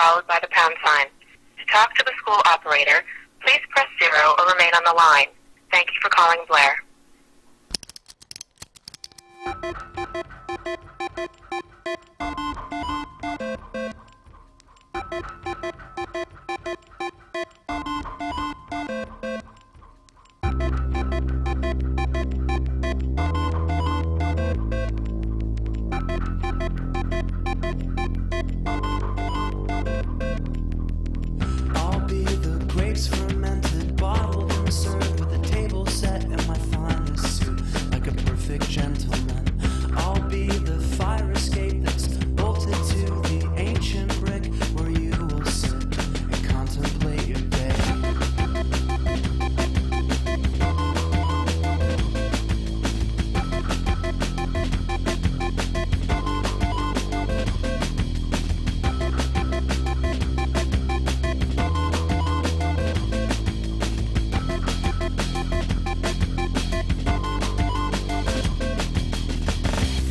followed by the pound sign. To talk to the school operator, please press 0 or remain on the line. Thank you for calling Blair. I'll be the grapes fermented, bottled and served with a table set and my finest suit, like a perfect gentleman. I'll be the fire escape that's bolted to the ancient brick where you will sit and contemplate your day.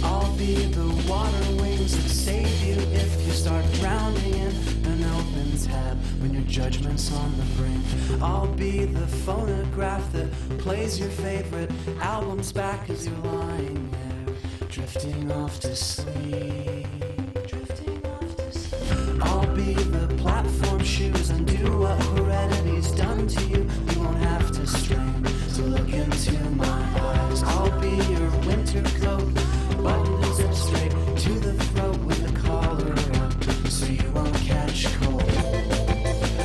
I'll be the water wings that save you if you start drowning in an open tab when your judgment's on the brink. I'll be the phonograph that plays your favorite albums back as you're lying there, drifting off to sleep. I'll be the platform shoes, undo what heredity's done to you. You won't have to strain to look into my eyes. I'll be your winter coat, buttoned and zipped straight to the throat with the collar up, so you won't catch cold.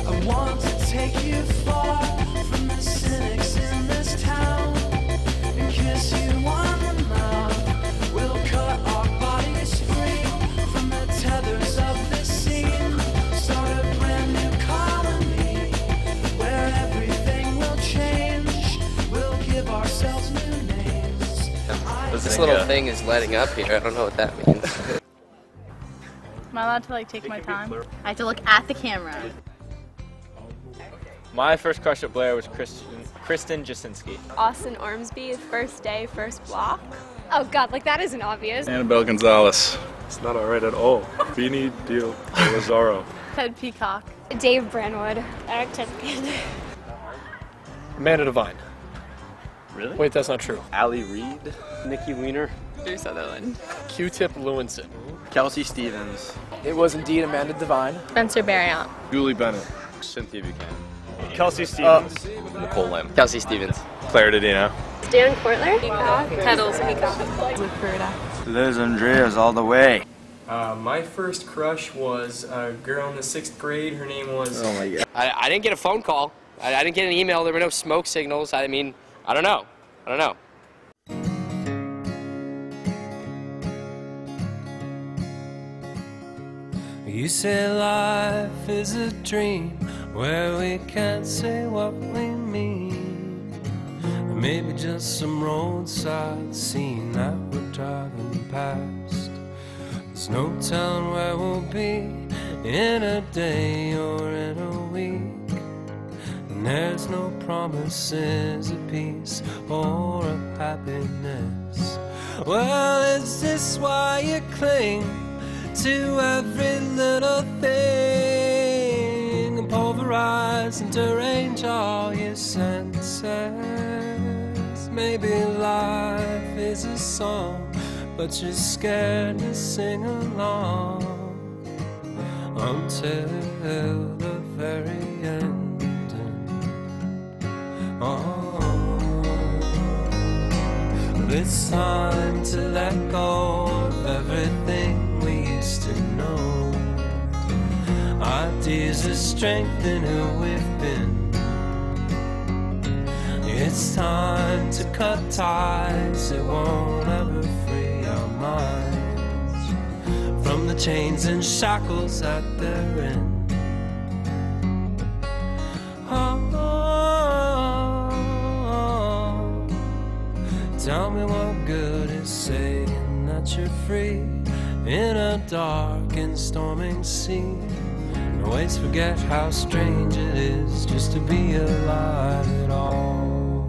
I want to take you far from the cynics in this town and kiss you on the mouth. We'll cut our bodies free from the tethers of this scene. Start a brand new colony where everything will change. We'll give ourselves new names. This little thing is lighting up here. I don't know what that means. Am I allowed to take my time? I have to look at the camera. My first crush at Blair was Kristen Jasinski. Austin Ormsby, first day, first block. Oh God, like that isn't obvious. Annabelle Gonzalez. It's not alright at all. Beanie Deal Lazaro. Ted Peacock. Dave Branwood. Eric Tipkin. Amanda Devine. Really? Wait, that's not true. Allie Reed. Nikki Weiner. Drew Sutherland. Q-Tip Lewinson. Kelsey Stevens. It was indeed Amanda Devine. Spencer Barriant. Julie Bennett. Cynthia Buchanan. Kelsey Stevens. Nicole Lamb. Kelsey Stevens. Claire Didino. Dan Cortler. Peacock. Kettles Peacock. Luke Peruta. Liz Andreas all the way. My first crush was a girl in the 6th grade. Her name was... Oh my God. I didn't get a phone call. I didn't get an email. There were no smoke signals. I mean, I don't know. I don't know. You say life is a dream where we can't say what we mean. Or maybe just some roadside scene that we're driving past. There's no telling where we'll be in a day or in a week. And there's no promises of peace or of happiness. Well, is this why you cling to every little thing and pulverize and derange all your senses? Maybe life is a song, but you're scared to sing along until the very end. It's time to let go of everything we used to know. Ideas of strength in who we've been. It's time to cut ties that won't ever free our minds from the chains and shackles that they're in. Tell me what good is saying that you're free in a dark and storming sea. And always forget how strange it is just to be alive at all.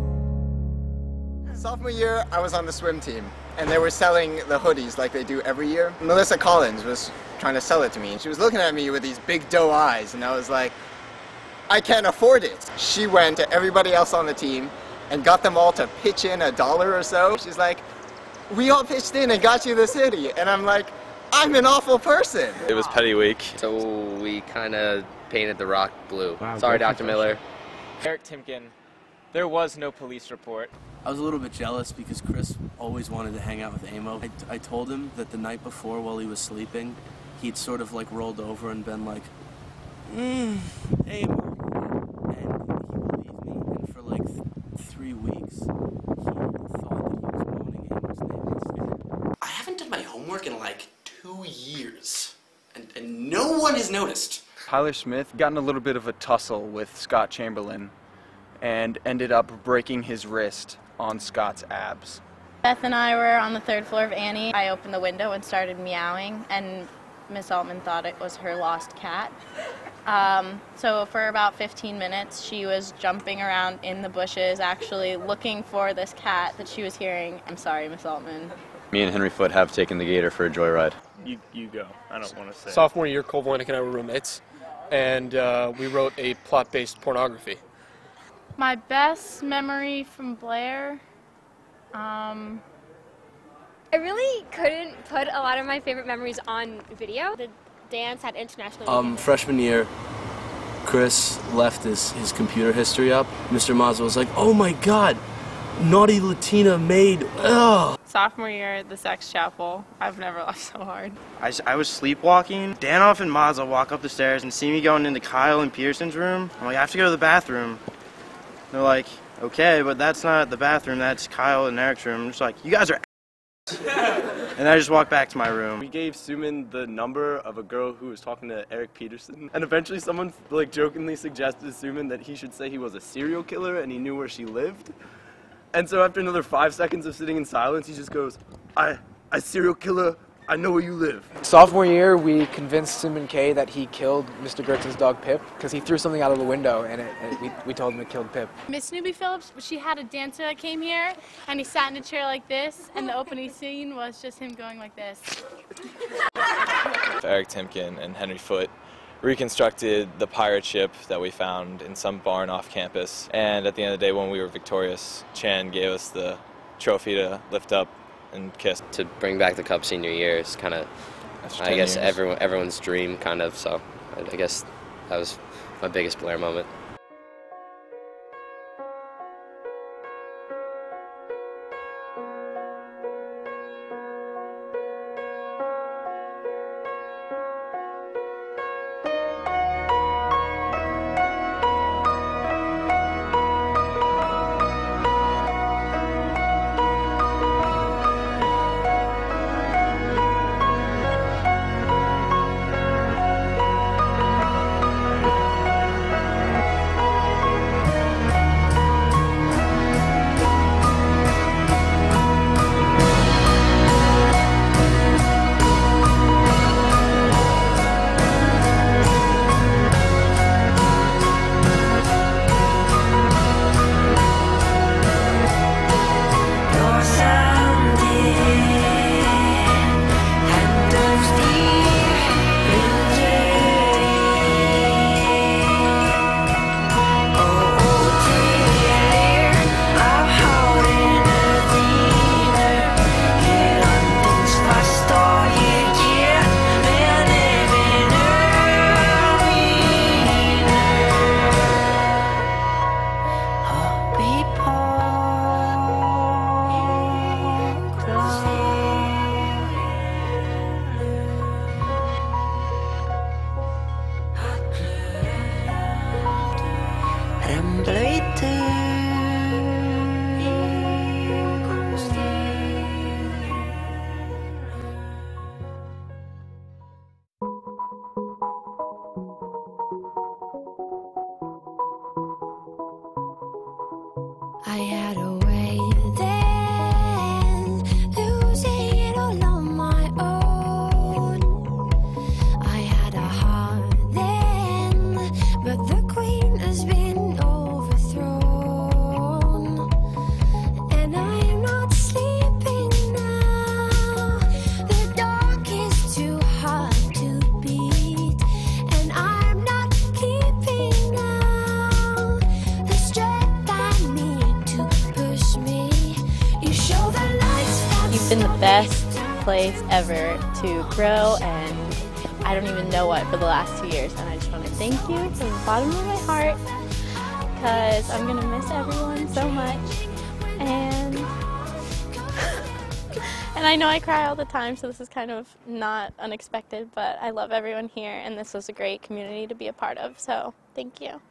Sophomore year, I was on the swim team. and they were selling the hoodies like they do every year. Melissa Collins was trying to sell it to me, and she was looking at me with these big doe eyes, and I was like, I can't afford it. She went to everybody else on the team and got them all to pitch in $1 or so. She's like, we all pitched in and got you this hoodie. And I'm like, I'm an awful person. It was Petty Week. So we kind of painted the rock blue. Wow, sorry, Dr. Miller. Eric Timken, there was no police report. I was a little bit jealous because Chris always wanted to hang out with Amo. I told him that the night before while he was sleeping, he'd sort of like rolled over and been like, Amo. And he believed me, and for like 3 weeks, he thought that he was moaning Amo's name instead. I haven't done my homework in like 2 years, and no one has noticed. Tyler Smith got in a little bit of a tussle with Scott Chamberlain and ended up breaking his wrist on Scott's abs. Beth and I were on the 3rd floor of Annie. I opened the window and started meowing, and Miss Altman thought it was her lost cat. So for about 15 minutes, she was jumping around in the bushes, actually looking for this cat that she was hearing. I'm sorry, Miss Altman. Me and Henry Foote have taken the Gator for a joyride. You go. I don't want to say. Sophomore year, Cole Voynick and I were roommates, and we wrote a plot-based pornography. My best memory from Blair, I really couldn't put a lot of my favorite memories on video. The dance had international Freshman year, Chris left his computer history up. Mr. Mazza was like, oh my god, naughty Latina maid, ugh. sophomore year at the Sex Chapel. I've never laughed so hard. I was sleepwalking. Danoff and Mazza walk up the stairs and see me going into Kyle and Pearson's room. I'm like, I have to go to the bathroom. They're like, okay, but that's not the bathroom, that's Kyle and Eric's room. I'm just like, you guys are and I just walked back to my room. We gave Suman the number of a girl who was talking to Eric Peterson, and eventually someone like jokingly suggested to Suman that he should say he was a serial killer and he knew where she lived. And so after another 5 seconds of sitting in silence, he just goes, I serial killer, I know where you live. Sophomore year, we convinced Suman K that he killed Mr. Gertzen's dog Pip because he threw something out of the window, and we told him it killed Pip. Miss Newby Phillips, she had a dancer that came here, and he sat in a chair like this, and the opening scene was just him going like this. Eric Timken and Henry Foote reconstructed the pirate ship that we found in some barn off campus, and at the end of the day when we were victorious, Chan gave us the trophy to lift up and kiss. To bring back the Cup senior year is kind of, I guess, everyone's dream, kind of, so I guess that was my biggest Blair moment. I had a way then, losing it all on my own. I had a heart then, but the queen has been overthrown. And I am not sleeping now. place ever to grow, and I don't even know what for the last 2 years. And I just want to thank you from the bottom of my heart, because I'm going to miss everyone so much. And I know I cry all the time, so this is kind of not unexpected, but I love everyone here, and this was a great community to be a part of, so thank you.